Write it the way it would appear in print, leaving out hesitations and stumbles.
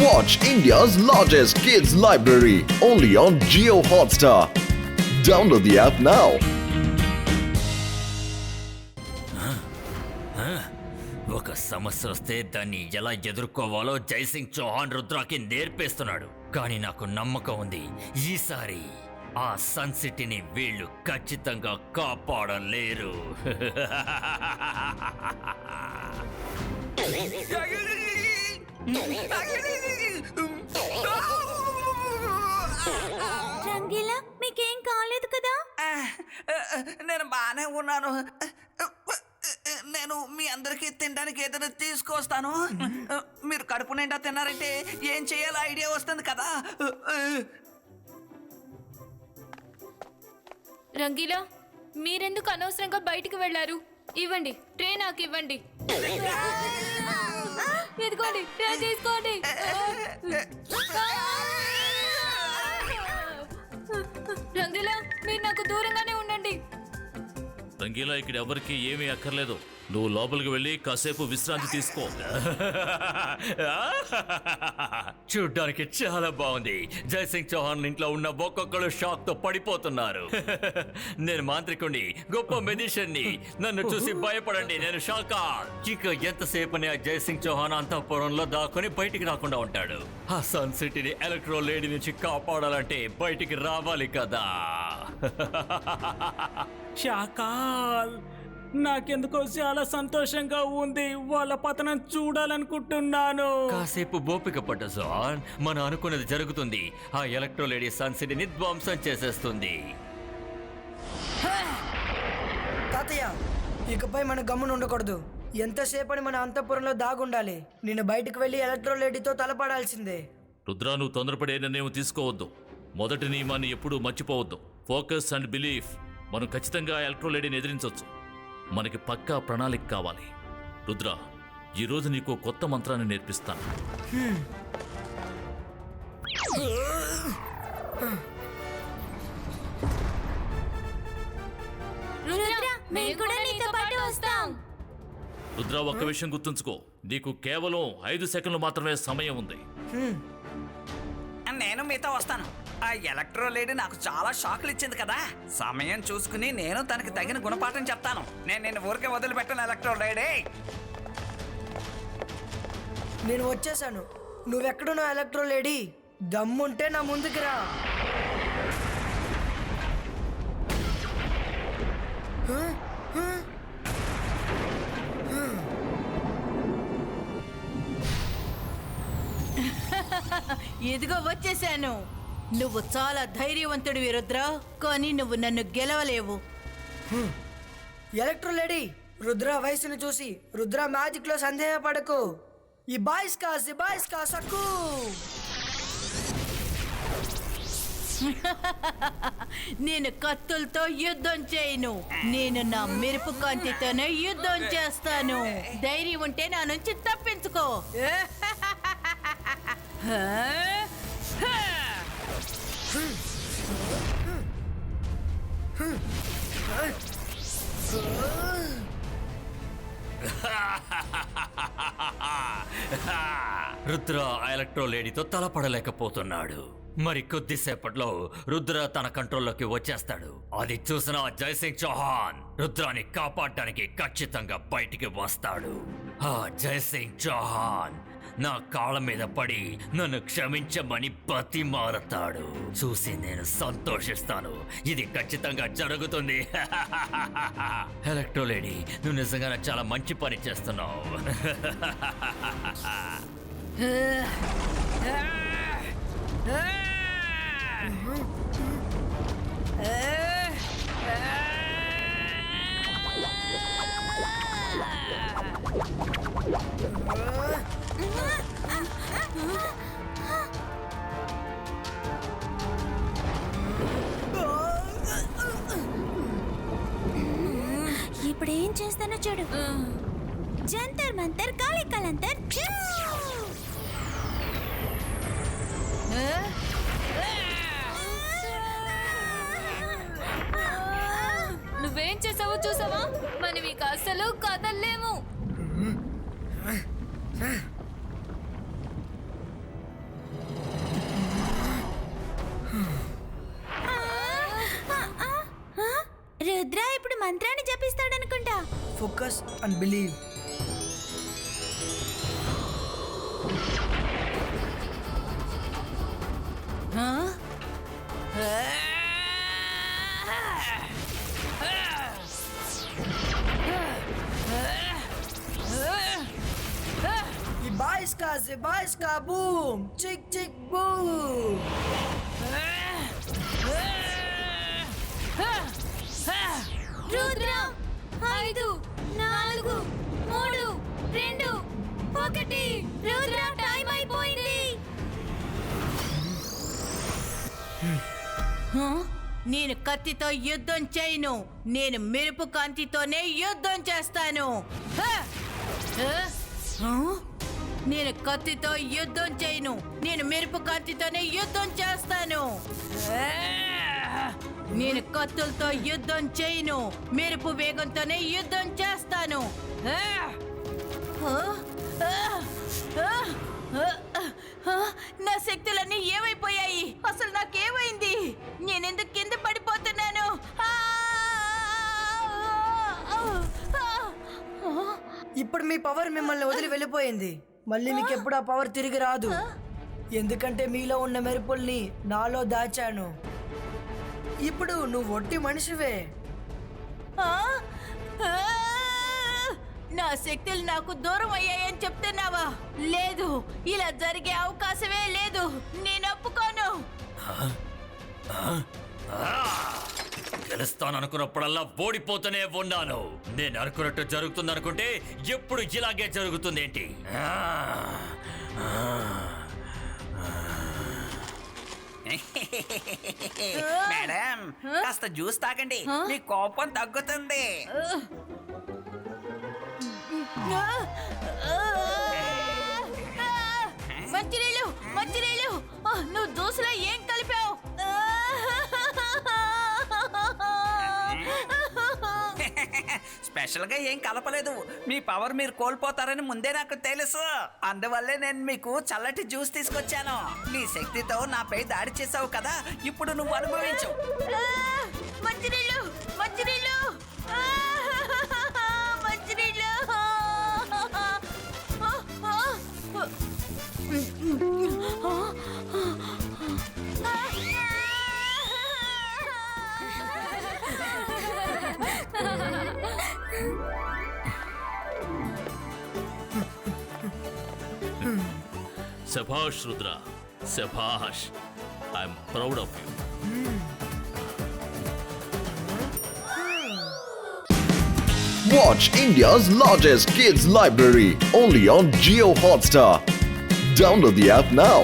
Watch India's largest kids library only on Jio Hotstar. Download the app now. ఒక సమస్య వస్తే దాన్ని ఎలా ఎదుర్కోవాలో జైసింగ్ చౌహాన్ రుద్రాకి నేర్పేస్తున్నాడు. కానీ నాకు నమ్మకం ఉంది, ఈసారి ఆ సన్ సిటీని వీళ్ళు ఖచ్చితంగా కాపాడలేరు. రంగీలా, మీకేం కాలేదు కదా? నేను బాగానే ఉన్నాను. నేను మీ అందరికీ తినడానికి ఏదైనా తీసుకొస్తాను. మీరు కడుపు నిండా తిన్నారంటే ఏం చేయాలో ఐడియా వస్తుంది కదా. రంగీలా, మీరెందుకు అనవసరంగా బయటికి వెళ్ళారు? ఇవ్వండి, ట్రే నాకు ఇవ్వండి. ఎదుకోండి, ట్రే తీసుకోండి. రంగీలా, మీరు నాకు దూరంగానే ఉండండి. రంగీలా, ఇక్కడ ఎవరికి ఏమీ అక్కర్లేదు. నువ్వు లోపలికి వెళ్ళి కాసేపు విశ్రాంతి తీసుకో. చూడ్డానికి చాలా బాగుంది. జైసింగ్ చౌహాన్ ఇంట్లో ఉన్న ఒక్కొక్కరు షాక్ తో పడిపోతున్నారు. నేను మాంత్రికుణ్ణి, గొప్ప మెజిషియన్ని. నన్ను చూసి భయపడండి, నేను షాకా. ఇక ఎంతసేపని ఆ జైసింగ్ చౌహాన్ అంతఃపురంలో దాక్కుని బయటికి రాకుండా ఉంటాడు. ఆ సన్ సిటీని ఎలక్ట్రో లేడీ నుంచి కాపాడాలంటే బయటికి రావాలి కదా. షాకాల్, నాకెందుకో చాలా సంతోషంగా ఉంది. వాళ్ళ పతనం చూడాలనుకుంటున్నాను. కాసేపు ఓపిక పట్టు జాన్, మనం అనుకున్నది జరుగుతుంది. ఆ ఎలక్ట్రో లేడీ సన్ సిటీని ధ్వంసం చేసేస్తుంది. తాతయ్య, ఇకపై మన గమ్మున ఉండకూడదు. ఎంతసేపని మన అంతఃపురంలో దాగుండాలి. నేను బయటకు వెళ్ళి ఎలక్ట్రో లేడీతో తలపడాల్సిందే. రుద్రా, నువ్వు తొందరపడే నిర్ణయం తీసుకోవద్దు. మొదటి నియమాన్ని ఎప్పుడూ మర్చిపోవద్దు. Focus and belief. మనం ఖచ్చితంగా ఎలక్ట్రోలేడీని ఎదిరించవచ్చు. మనకి పక్కా ప్రణాళిక కావాలి. రుద్రా, ఈరోజు నీకు కొత్త మంత్రాన్ని నేర్పిస్తాను. రుద్రా, ఒక్క విషయం గుర్తుంచుకో. నీకు కేవలం 5 సెకండ్లు మాత్రమే సమయం ఉంది. నేను మీతో వస్తాను. ఆ ఎలక్ట్రో లేడీ నాకు చాలా షాక్లు ఇచ్చింది కదా. సమయం చూసుకుని నేను తనకి తగిన గుణపాఠం చెప్తాను. నేను ఊరికే వదిలిపెట్టాను. ఎలక్ట్రో లేడీ, నేను వచ్చేసాను. నువ్వెక్కడున్నావు ఎలక్ట్రో లేడీ? దమ్ముంటే నా ముందుకు రా. ఇదిగో వచ్చేసాను. నువ్వు చాలా ధైర్యవంతుడివి రుద్ర, కానీ నువ్వు నన్ను గెలవలేవు. ఎలక్ట్రో లేడీ, రుద్ర వయసును చూసి రుద్ర మ్యాజిక్ లో సందేహపడకు. ఈ బాయ్స్ కా సక్కు. నేను కత్తులతో యుద్ధం చేయను. నేను నా మెరుపు కాంతితోనే యుద్ధం చేస్తాను. ధైర్యం ఉంటే నా నుంచి తప్పించుకో. రుద్ర ఎలక్ట్రో లేడీతో తలపడలేకపోతున్నాడు. మరి కొద్దిసేపట్లో రుద్ర తన కంట్రోల్లోకి వచ్చేస్తాడు. అది చూసిన జైసింగ్ చౌహాన్ రుద్రాని కాపాడటానికి ఖచ్చితంగా బయటికి వస్తాడు. ఆ జైసింగ్ చౌహాన్ నా కాళ్ళ మీద పడి నన్ను క్షమించమని బతిమాలతాడు. చూసి నేను సంతోషిస్తాను. ఇది ఖచ్చితంగా జరుగుతుంది. ఎలక్ట్రో లేడీ, నువ్వు నిజంగా చాలా మంచి పని చేస్తున్నావు. ఇప్పుడు ఏం చేస్తానో చూడు. జంతర్ మంతర్ కాళీ కలంతర్. నువ్వేం చేసావో చూసావా? మనం ఇక అసలు కదల్లేము. రుద్ర ఇప్పుడు మంత్రాన్ని జపిస్తాడనుకుంటా. Focus and believe. Zebaiska boom! Chick chick boom! Rudra 5 4 3 2 1 Rudra time అయిపోయింది. నేను కత్తితో యుద్ధం చేయను, నేను మెరుపు కాంతితోనే యుద్ధం చేస్తాను. నేను కత్తితో యుద్ధం చేయను, నేను మెరుపు కాంతితోనే యుద్ధం చేస్తాను. నేను కత్తులతో యుద్ధం చేయను, మెరుపు వేగంతోనే యుద్ధం చేస్తాను. నా శక్తులన్నీ ఏమైపోయాయి? అసలు నాకేమైంది? నేనెందుకు కింద పడిపోతున్నాను? ఇప్పుడు మీ పవర్ మిమ్మల్ని వదిలి వెళ్ళిపోయింది. మళ్ళీ మీకు ఎప్పుడు ఆ పవర్ తిరిగి రాదు. ఎందుకంటే మీలో ఉన్న మెరుపుల్ని నాలో దాచాను. ఇప్పుడు నువ్వు ఒట్టి మనిషివే. నా శక్తులు నాకు దూరం అయ్యాయని చెప్తున్నావా? లేదు, ఇలా జరిగే అవకాశమే లేదు. నేను ఒప్పుకోను. గెలుస్తాననుకున్నప్పుడల్లా ఓడిపోతూనే ఉన్నాను. నేను అనుకున్నట్టు జరుగుతుందనుకుంటే ఎప్పుడు ఇలాగే జరుగుతుందేంటి? మేడం, కాస్త జ్యూస్ తాగండి, మీ కోపం తగ్గుతుంది. మంచినీళ్ళు, మంచినీళ్ళు. నువ్వు జ్యూస్లో ఏం కలిపావు? స్పెషల్ గా ఏం కలపలేదు. మీ పవర్ మీరు కోల్పోతారని ముందే నాకు తెలుసు. అందువల్లే నేను మీకు చల్లటి జ్యూస్ తీసుకొచ్చాను. నీ శక్తితో నాపై దాడి చేసావు కదా, ఇప్పుడు నువ్వు అనుభవించు. మంచినీళ్ళు, మంచినీళ్ళు, మంచినీళ్ళు. శభాష్ రుద్ర, శభాష్. I'm proud of you. Watch India's largest kids library only on Jio Hotstar. Download the app now.